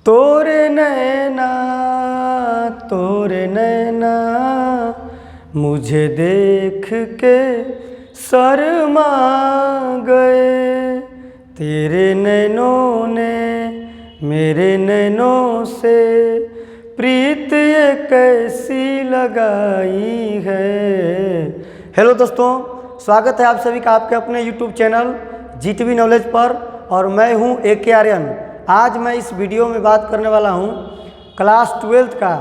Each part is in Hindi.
तोरे नैना मुझे देख के शर्मा गए, तेरे नैनों ने मेरे नैनों से प्रीत ये कैसी लगाई है। हेलो दोस्तों, स्वागत है आप सभी का आपके अपने YouTube चैनल GTV नॉलेज पर और मैं हूं AK आर्यन। आज मैं इस वीडियो में बात करने वाला हूं क्लास 12th का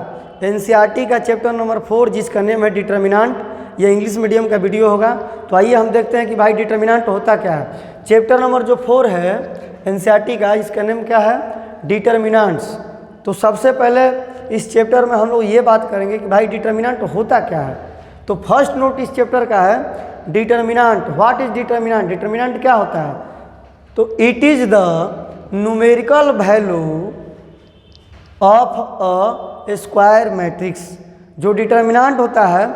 NCERT का चैप्टर नंबर 4 जिसका नेम है डिटर्मिनेंट। ये इंग्लिश मीडियम का वीडियो होगा। तो आइए हम देखते हैं कि भाई डिटर्मिनेंट होता क्या है। चैप्टर नंबर जो 4 है NCERT का, इसका नेम क्या है? डिटर्मिनेंट्स। तो सबसे पहले इस चैप्टर में हम लोग ये बात करेंगे कि भाई डिटर्मिनेंट होता क्या है। तो फर्स्ट नोट इस चैप्टर का है determinant. What is determinant? Determinant क्या होता है? तो it is the numerical value of a square matrix. जो डिटर्मिनेंट होता है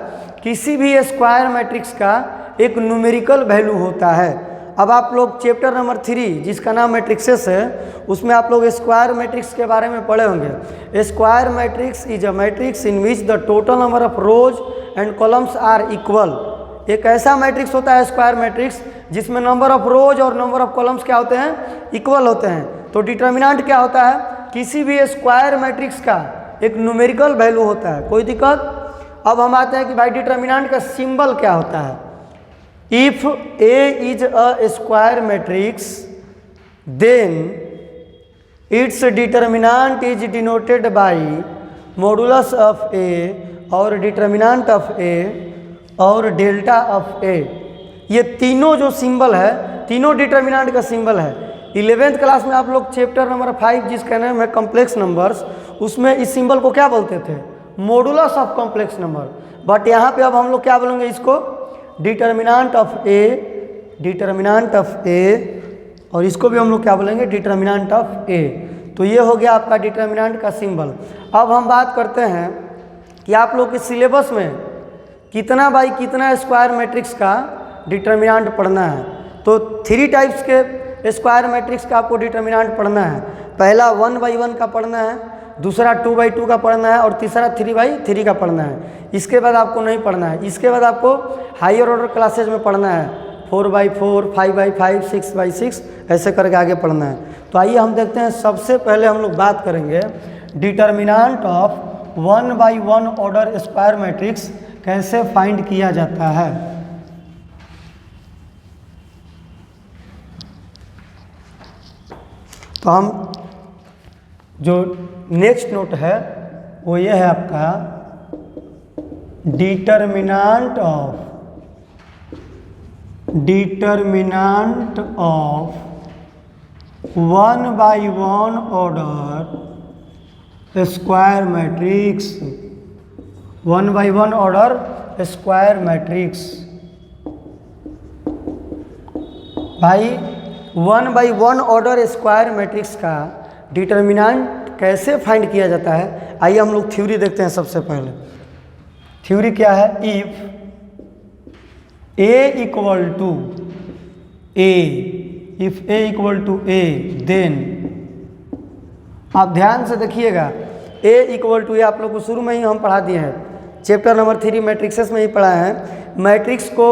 किसी भी स्क्वायर मैट्रिक्स का एक न्यूमेरिकल वैल्यू होता है। अब आप लोग चैप्टर नंबर 3 जिसका नाम मैट्रिक्सेस है उसमें आप लोग स्क्वायर मैट्रिक्स के बारे में पढ़े होंगे। Square matrix is a matrix in which the total number of rows and columns are equal. एक ऐसा मैट्रिक्स होता है स्क्वायर मैट्रिक्स जिसमें नंबर ऑफ रोज और नंबर ऑफ कॉलम्स क्या होते हैं? इक्वल होते हैं। तो डिटर्मिनेंट क्या होता है? किसी भी स्क्वायर मैट्रिक्स का एक न्यूमेरिकल वैल्यू होता है। कोई दिक्कत? अब हम आते हैं कि भाई डिटर्मिनेंट का सिंबल क्या होता है। If A is a square matrix then its determinant is denoted by modulus of A और डिटर्मिनेंट ऑफ A और डेल्टा ऑफ A। ये तीनों जो सिंबल है तीनों डिटर्मिनेंट का सिंबल है। 11th क्लास में आप लोग चैप्टर नंबर 5 जिसका नाम है कॉम्प्लेक्स नंबर्स, उसमें इस सिंबल को क्या बोलते थे? Modulus of complex number. But यहाँ पे अब हम लोग क्या बोलेंगे इसको? Determinant of A, determinant of A, और इसको भी हम लोग क्या बोलेंगे? Determinant of A। तो ये हो गया आपका डिटर्मिनेंट का सिंबल। अब हम बात करते हैं कि आप लोग के सिलेबस में कितना बाई कितना स्क्वायर मैट्रिक्स का डिटर्मिनेंट पढ़ना है। तो 3 टाइप्स के स्क्वायर मैट्रिक्स का आपको डिटर्मिनेंट पढ़ना है। पहला 1/1 का पढ़ना है, दूसरा 2/2 का पढ़ना है और तीसरा 3/3 का पढ़ना है। इसके बाद आपको नहीं पढ़ना है। इसके बाद आपको हायर ऑर्डर क्लासेज में पढ़ना है 4/4, 5/5, 6/6 ऐसे करके आगे पढ़ना है। तो आइए हम देखते हैं। सबसे पहले हम लोग बात करेंगे determinant of 1/1 order square matrix कैसे फाइंड किया जाता है। तो हम जो नेक्स्ट नोट है वो ये है आपका determinant of 1/1 order square matrix. 1/1 order square matrix. भाई 1/1 ऑर्डर स्क्वायर मैट्रिक्स का डिटर्मिनेंट कैसे फाइंड किया जाता है? आइए हम लोग थ्योरी देखते हैं। सबसे पहले थ्योरी क्या है? If A equal to A then, आप ध्यान से देखिएगा, A इक्वल टू, ये आप लोग को शुरू में ही हम पढ़ा दिए हैं, चैप्टर नंबर 3 मैट्रिक्सेस में ही पढ़ा है। मैट्रिक्स को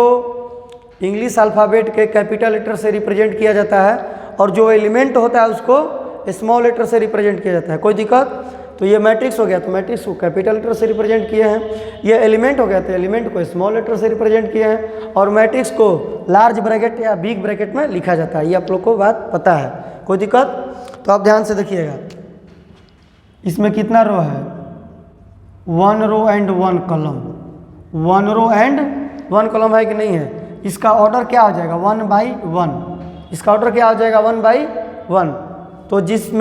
इंग्लिश अल्फ़ाबेट के कैपिटल लेटर से रिप्रेजेंट किया जाता है और जो एलिमेंट होता है उसको स्मॉल लेटर से रिप्रेजेंट किया जाता है। कोई दिक्कत? तो ये मैट्रिक्स हो गया, तो मैट्रिक्स को कैपिटल लेटर से रिप्रेजेंट किए हैं। ये एलिमेंट हो गया तो एलिमेंट को स्मॉल लेटर से रिप्रेजेंट किए हैं। और मैट्रिक्स को लार्ज ब्रैकेट या बिग ब्रैकेट में लिखा जाता है। ये आप लोग को बात पता है। कोई दिक्कत? तो आप ध्यान से देखिएगा, इसमें कितना रो है? 1 row and 1 column. 1 row and 1 column है कि नहीं है? इसका ऑर्डर क्या हो जाएगा? 1/1। इसका ऑर्डर क्या हो जाएगा? 1/1। तो जिस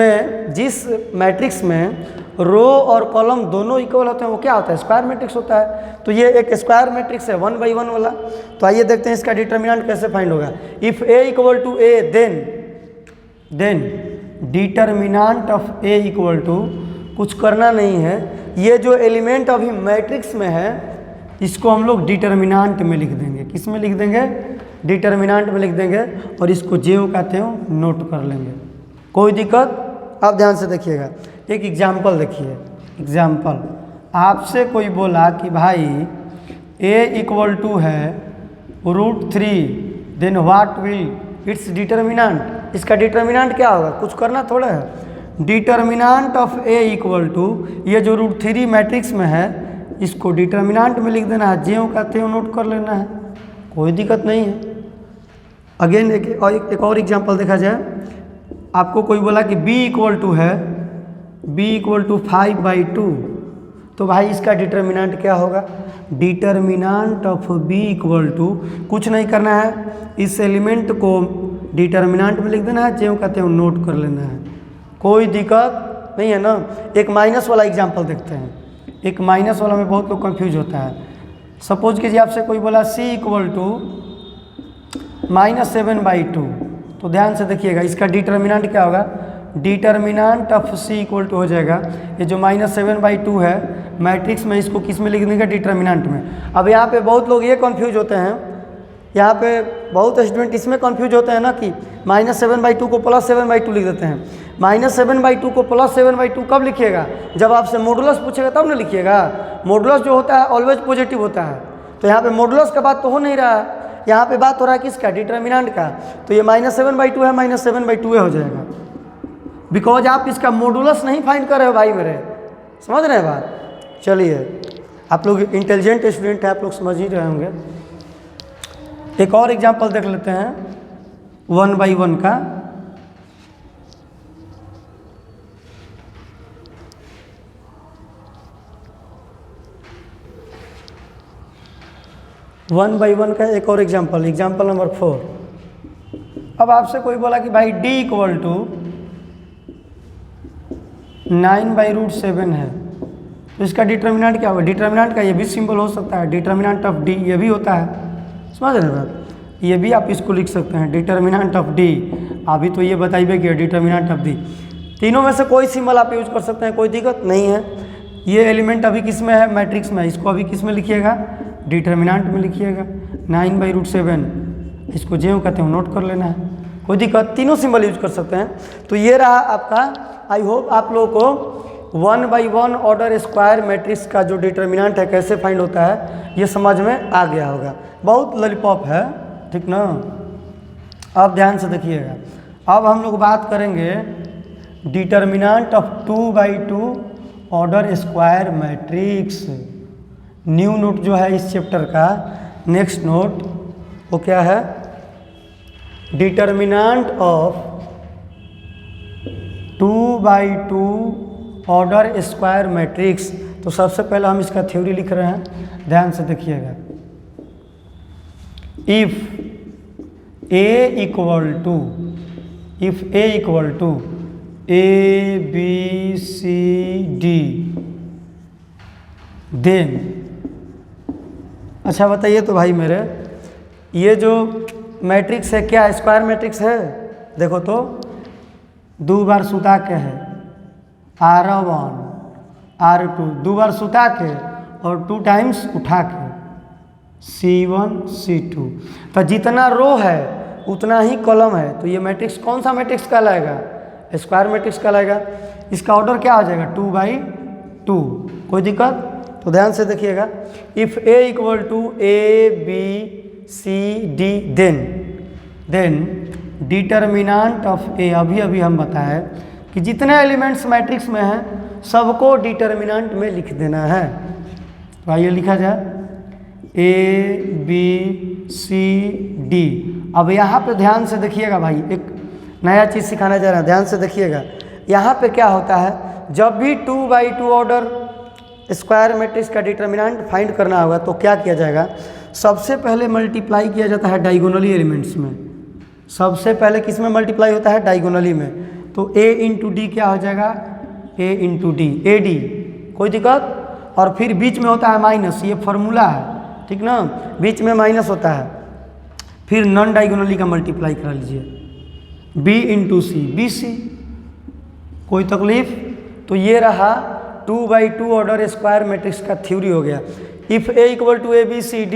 मैट्रिक्स में रो और कॉलम दोनों इक्वल होते हैं वो क्या होता है? स्क्वायर मैट्रिक्स होता है। तो ये एक स्क्वायर मैट्रिक्स है 1/1 वाला। तो आइए देखते हैं इसका डिटर्मिनेंट कैसे फाइंड होगा। If A equal to A then determinant of A equal to, कुछ करना नहीं है, ये जो एलिमेंट अभी मैट्रिक्स में है इसको हम लोग डिटर्मिनेंट में लिख देंगे। किस में लिख देंगे? डिटर्मिनेंट में लिख देंगे और इसको जो कहते हो नोट कर लेंगे। कोई दिक्कत? अब ध्यान से देखिएगा, एक एग्जाम्पल देखिए। एग्जाम्पल, आपसे कोई बोला कि भाई a इक्वल टू है √3, then what will its determinant. इसका डिटर्मिनेंट क्या होगा, कुछ करना थोड़ा है। Determinant of a equal to, ये जो √3 मैट्रिक्स में है इसको डिटर्मिनेंट में लिख देना है, ज्यों का त्यों नोट कर लेना है, कोई दिक्कत नहीं है। अगेन एक और एग्जाम्पल देखा जाए, आपको कोई बोला कि b इक्वल टू है, b इक्वल टू 5/2, तो भाई इसका डिटर्मिनेंट क्या होगा, determinant of b equal to, कुछ नहीं करना है, इस एलिमेंट को डिटर्मिनेंट में लिख देना है, ज्यों का त्यों नोट कर लेना है, कोई दिक्कत नहीं है ना। एक माइनस वाला एग्जाम्पल देखते हैं, एक माइनस वाला में बहुत लोग कंफ्यूज होता है। सपोज कीजिए आपसे कोई बोला c इक्वल टू -7/2, तो ध्यान से देखिएगा इसका डिटर्मिनेंट क्या होगा, determinant of c equal to हो जाएगा, ये जो -7/2 है मैट्रिक्स में, इसको किस में लिखने का, डिटर्मिनेंट में। अब यहाँ पे बहुत लोग ये कंफ्यूज होते हैं, यहाँ पे बहुत स्टूडेंट इसमें कंफ्यूज होते हैं ना कि -7/2 को +7/2 लिख देते हैं। -7/2 को +7/2 कब लिखिएगा, जब आपसे मॉडुलस पूछेगा तब ना लिखिएगा। मॉडुलस जो होता है ऑलवेज पॉजिटिव होता है, तो यहाँ पे मॉडुलस का बात तो हो नहीं रहा है, यहाँ पे बात हो रहा है किसका, डिटर्मिनेंट का। तो ये -7/2 है, -7/2 हो जाएगा, बिकॉज आप इसका मॉडुलस नहीं फाइंड कर रहे हो भाई मेरे, समझ रहे हैं बात। चलिए, आप लोग इंटेलिजेंट स्टूडेंट हैं, आप लोग समझ ही रहे होंगे। एक और एग्जांपल देख लेते हैं 1/1 का। वन बाई वन का एक और एग्जांपल, एग्जांपल नंबर 4। अब आपसे कोई बोला कि भाई d इक्वल टू 9/√7 है, तो इसका डिटर्मिनेंट क्या होगा, डिटर्मिनेंट का ये भी सिंबल हो सकता है, डिटर्मिनेंट ऑफ d ये भी होता है, समझ रहे हैं बात, ये भी आप इसको लिख सकते हैं, डिटर्मिनेंट ऑफ d। अभी तो ये बताइए कि डिटर्मिनेंट ऑफ d, तीनों में से कोई सिंबल आप यूज कर सकते हैं, कोई दिक्कत नहीं है। ये एलिमेंट अभी किस में है, मैट्रिक्स में, इसको अभी किस में लिखिएगा, डिटर्मिनेंट में लिखिएगा। 9/√7, इसको ज्यों कहते हैं नोट कर लेना है, कोई दिक्कत, तीनों सिंबल यूज कर सकते हैं। तो ये रहा आपका, आई होप आप लोगों को 1/1 ऑर्डर स्क्वायर मैट्रिक्स का जो डिटर्मिनेंट है कैसे फाइंड होता है ये समझ में आ गया होगा। बहुत लॉलीपॉप है, ठीक ना। अब ध्यान से देखिएगा, अब हम लोग बात करेंगे determinant of 2/2 order square matrix. New note जो है इस चैप्टर का, नेक्स्ट नोट वो क्या है, determinant of 2/2 order square matrix. तो सबसे पहले हम इसका थ्योरी लिख रहे हैं, ध्यान से देखिएगा। If a equal to ABCD, then, अच्छा बताइए तो भाई मेरे, ये जो मैट्रिक्स है क्या स्क्वायर मैट्रिक्स है, देखो तो 2 बार सुता के है, R1 R2, 2 बार सुता के और 2 टाइम्स उठा के, C1 C2। तो जितना रो है उतना ही कॉलम है, तो ये मैट्रिक्स कौन सा मैट्रिक्स कहलाएगा, स्क्वायर मैट्रिक्स कहलाएगा। इसका ऑर्डर क्या हो जाएगा, 2/2, कोई दिक्कत। तो ध्यान से देखिएगा, if a equal to ABCD, then determinant of a, अभी हम बताए कि जितने एलिमेंट्स मैट्रिक्स में हैं सबको डिटर्मिनेंट में लिख देना है। तो आइए लिखा जाए ABCD। अब यहाँ पे ध्यान से देखिएगा भाई, एक नया चीज़ सिखाना चाह रहा है, ध्यान से देखिएगा। यहाँ पे क्या होता है, जब भी 2/2 ऑर्डर स्क्वायर मैट्रिक्स का डिटर्मिनेंट फाइंड करना होगा तो क्या किया जाएगा, सबसे पहले मल्टीप्लाई किया जाता है डायगोनली एलिमेंट्स में। सबसे पहले किस में मल्टीप्लाई होता है, डायगोनली में। तो a इंटू डी क्या हो जाएगा, a इंटू डी, AD, कोई दिक्कत। और फिर बीच में होता है माइनस, ये फॉर्मूला है, ठीक ना, बीच में माइनस होता है। फिर नॉन डायगोनली का मल्टीप्लाई करा लीजिए, b इंटू सी, BC, कोई तकलीफ। तो ये रहा 2/2 ऑर्डर स्क्वायर मैट्रिक्स का थ्योरी हो गया। If a equal to ABCD,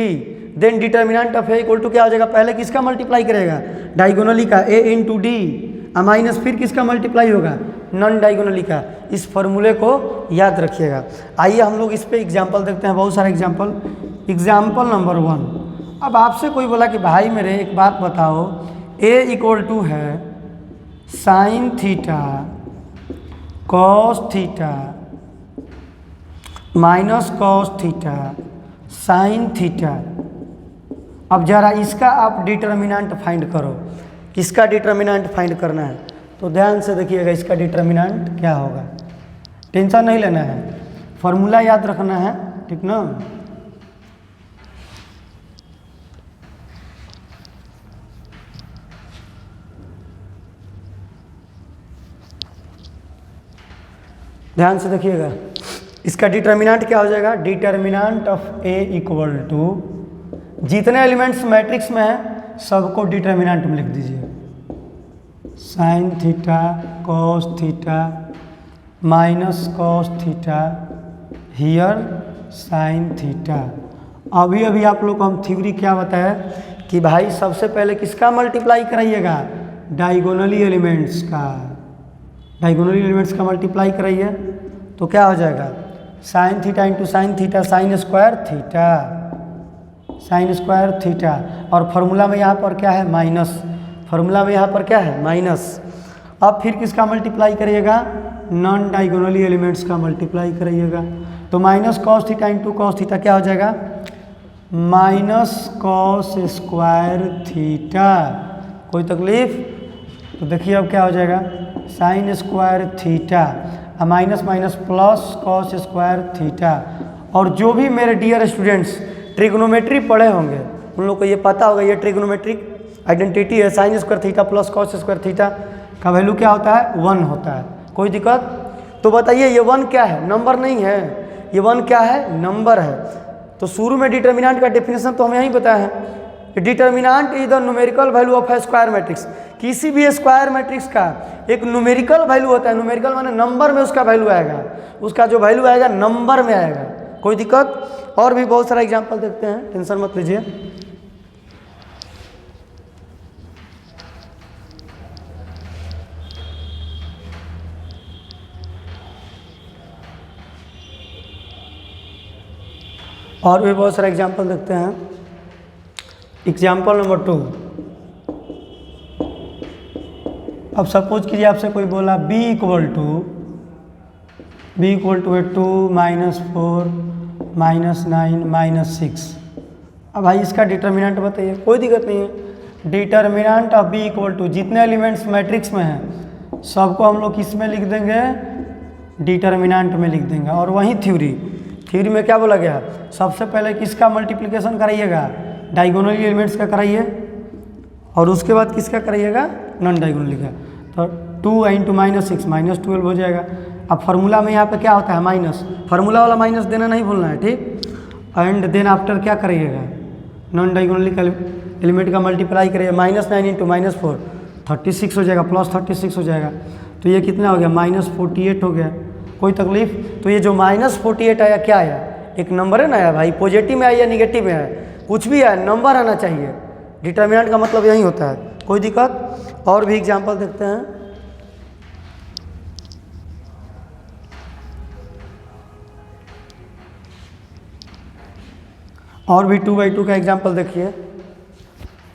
then determinant of a equal to क्या हो जाएगा, पहले किसका मल्टीप्लाई करेगा, डायगोनली का, a इंटू डी, माइनस फिर किसका मल्टीप्लाई होगा, नॉन डायगोनली का। इस फॉर्मूले को याद रखिएगा। आइए हम लोग इस पे एग्जाम्पल देखते हैं, बहुत सारे एग्जाम्पल। Example number 1। अब आपसे कोई बोला कि भाई मेरे एक बात बताओ, a इक्वल टू है sign theta cos theta minus cos theta sine theta. अब जरा इसका आप डिटर्मिनेंट फाइंड करो, किसका डिटर्मिनेंट फाइंड करना है। तो ध्यान से देखिएगा इसका डिटर्मिनेंट क्या होगा। टेंशन नहीं लेना है, फॉर्मूला याद रखना है, ठीक ना। ध्यान से देखिएगा, इसका डिटर्मिनेंट क्या हो जाएगा। Determinant of A equal to, जितने एलिमेंट्स मैट्रिक्स में हैं सबको डिटर्मिनेंट में लिख दीजिए। Sine theta cos theta minus cos theta here sine theta. अभी अभी आप लोग को हम थ्योरी क्या बताया कि भाई सबसे पहले किसका मल्टीप्लाई कराइएगा, डायगोनली एलिमेंट्स का। डायगोनली एलिमेंट्स का मल्टीप्लाई कराइए तो क्या हो जाएगा, sine theta into sine theta sine square theta, sine square theta. और फार्मूला में यहाँ पर क्या है, माइनस। फार्मूला में यहाँ पर क्या है, माइनस। अब फिर किसका मल्टीप्लाई करिएगा, नॉन डायगोनली एलिमेंट्स का मल्टीप्लाई करिएगा। तो minus cos theta into cos theta क्या हो जाएगा, माइनस कॉस स्क्वायर थीटा। कोई तकलीफ। तो देखिए अब क्या हो जाएगा, sine square theta minus minus plus cos square theta. और जो भी मेरे डियर स्टूडेंट्स ट्रिग्नोमेट्री पढ़े होंगे उन लोग को ये पता होगा, ये ट्रिग्नोमेट्रिक आइडेंटिटी है। Sine square theta plus cos square theta का वैल्यू क्या होता है, 1 होता है। कोई दिक्कत। तो बताइए ये 1 क्या है, नंबर नहीं है, ये 1 क्या है, नंबर है। तो शुरू में डिटर्मिनेंट का डेफिनेशन तो हमें यहीं बताया है, determinant is the numerical value of A square matrix. किसी भी स्क्वायर मैट्रिक्स का एक न्यूमेरिकल वैल्यू होता है, न्यूमेरिकल माने नंबर में उसका वैल्यू आएगा, उसका जो वैल्यू आएगा नंबर में आएगा। कोई दिक्कत। और भी बहुत सारा एग्जांपल देखते हैं, टेंशन मत लीजिए। और भी बहुत सारा एग्जांपल देखते हैं। Example number 2। अब सपोज कीजिए आपसे कोई बोला b इक्वल टू है 2 माइनस 4 माइनस 9 माइनस 6। अब भाई इसका डिटर्मिनेंट बताइए। कोई दिक्कत नहीं है, determinant of b equal to, जितने एलिमेंट्स मैट्रिक्स में हैं सबको हम लोग किस में लिख देंगे, डिटर्मिनेंट में लिख देंगे। और वहीं थ्योरी में क्या बोला गया, सबसे पहले किसका मल्टीप्लिकेशन कराइएगा, डायगोनली एलिमेंट्स का कराइए, और उसके बाद किसका कराइएगा, नॉन डायगोनली का। तो 2 इंटू माइनस 6 माइनस 12 हो जाएगा। अब फार्मूला में यहाँ पे क्या होता है, माइनस। फार्मूला वाला माइनस देना नहीं भूलना है, ठीक। एंड देन आफ्टर क्या करिएगा, नॉन डायगोनली का एलिमेंट का मल्टीप्लाई करिए। माइनस 9 इंटू माइनस 4 36 हो जाएगा, प्लस 36 हो जाएगा। तो ये कितना हो गया, माइनस 48 हो गया। कोई तकलीफ। तो ये जो माइनस 48 आया क्या आया, एक नंबर है ना आया भाई, पॉजिटिव में आया या निगेटिव में आया, कुछ भी है, नंबर आना चाहिए। डिटर्मिनेंट का मतलब यही होता है। कोई दिक्कत। और भी एग्जांपल देखते हैं। और भी 2/2 का एग्जांपल देखिए।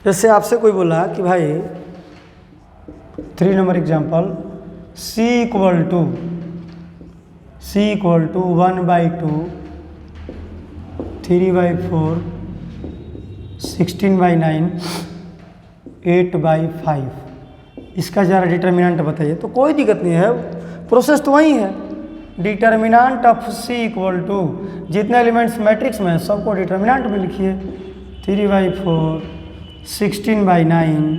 जैसे आपसे कोई बोला कि भाई 3 नंबर एग्जांपल, c इक्वल टू 1/2 3/4 16/9 8/5। इसका ज़रा डिटर्मिनेंट बताइए। तो कोई दिक्कत नहीं है, प्रोसेस तो वही है। Determinant of c equal to, जितने एलिमेंट्स मैट्रिक्स में हैं सबको डिटर्मिनेंट में लिखिए। 3/4 16/9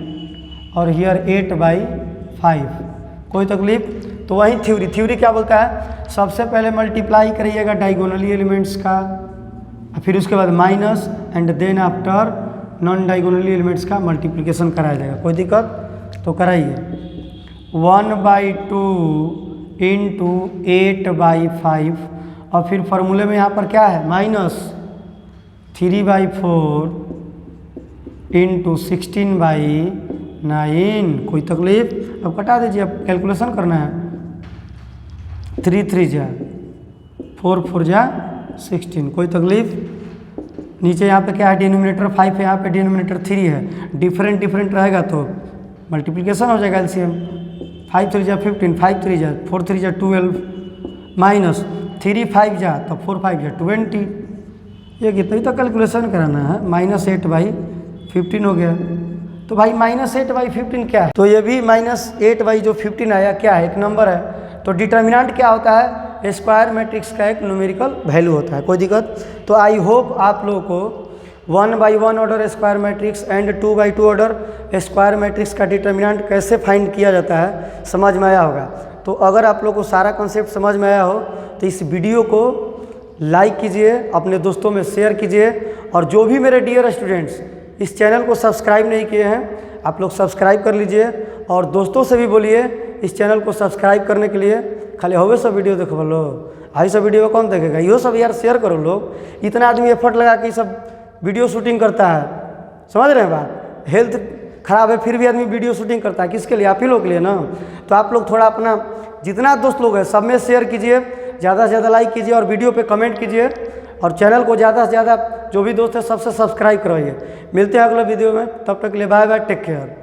और हियर 8/5। कोई तकलीफ। तो वही थ्योरी क्या बोलता है, सबसे पहले मल्टीप्लाई करिएगा डायगोनली एलिमेंट्स का, फिर उसके बाद minus, and then after non diagonally elements का मल्टीप्लिकेशन कराया जाएगा। कोई दिक्कत। तो कराइए। 1/2 इंटू 8/5 और फिर फार्मूले में यहाँ पर क्या है, माइनस 3/4 इंटू 16/9। कोई तकलीफ। अब कटा दीजिए, अब कैलकुलेशन करना है। 3 3 जा 4 4 जा 16, कोई तकलीफ। नीचे यहाँ पे क्या है, डिनोमिनेटर 5 है, यहाँ पे डिनोमिनेटर 3 है, डिफरेंट डिफरेंट रहेगा तो मल्टीप्लिकेशन हो जाएगा एलसीएम। 5 3 जा 15, 5 3 जा 4 3 जा 12, माइनस 3 5 जा तो 4 5 जा 20। ये कितना ही तो कैलकुलेशन कराना है। -8/15 हो गया। तो भाई -8/15 क्या है? तो ये भी -8 जो 15 आया क्या है, एक नंबर है। तो डिटर्मिनेंट क्या होता है, स्क्वायर मैट्रिक्स का एक न्यूमेरिकल वैल्यू होता है। कोई दिक्कत? तो आई होप आप लोगों को 1/1 order square matrix and 2/2 order square matrix का डिटर्मिनेंट कैसे फाइंड किया जाता है समझ में आया होगा। तो अगर आप लोग को सारा कॉन्सेप्ट समझ में आया हो तो इस वीडियो को लाइक कीजिए, अपने दोस्तों में शेयर कीजिए, और जो भी मेरे डियर स्टूडेंट्स इस चैनल को सब्सक्राइब नहीं किए हैं आप लोग सब्सक्राइब कर लीजिए, और दोस्तों से भी बोलिए इस चैनल को सब्सक्राइब करने के लिए। खाली होवे सब वीडियो देखो लो, आई सब वीडियो कौन देखेगा, यो सब यार शेयर करो। लोग इतना आदमी एफर्ट लगा के सब वीडियो शूटिंग करता है, समझ रहे हैं बात। हेल्थ खराब है फिर भी आदमी वीडियो शूटिंग करता है, किसके लिए? आप ही लोग के लिए ना। तो आप लोग थोड़ा अपना जितना दोस्त लोग हैं सब में शेयर कीजिए, ज़्यादा से ज़्यादा लाइक कीजिए और वीडियो पे कमेंट कीजिए, और चैनल को ज़्यादा से ज़्यादा जो भी दोस्त है सबसे सब्सक्राइब करवाइए। मिलते हैं अगले वीडियो में, तब तक के लिए बाय बाय, टेक केयर।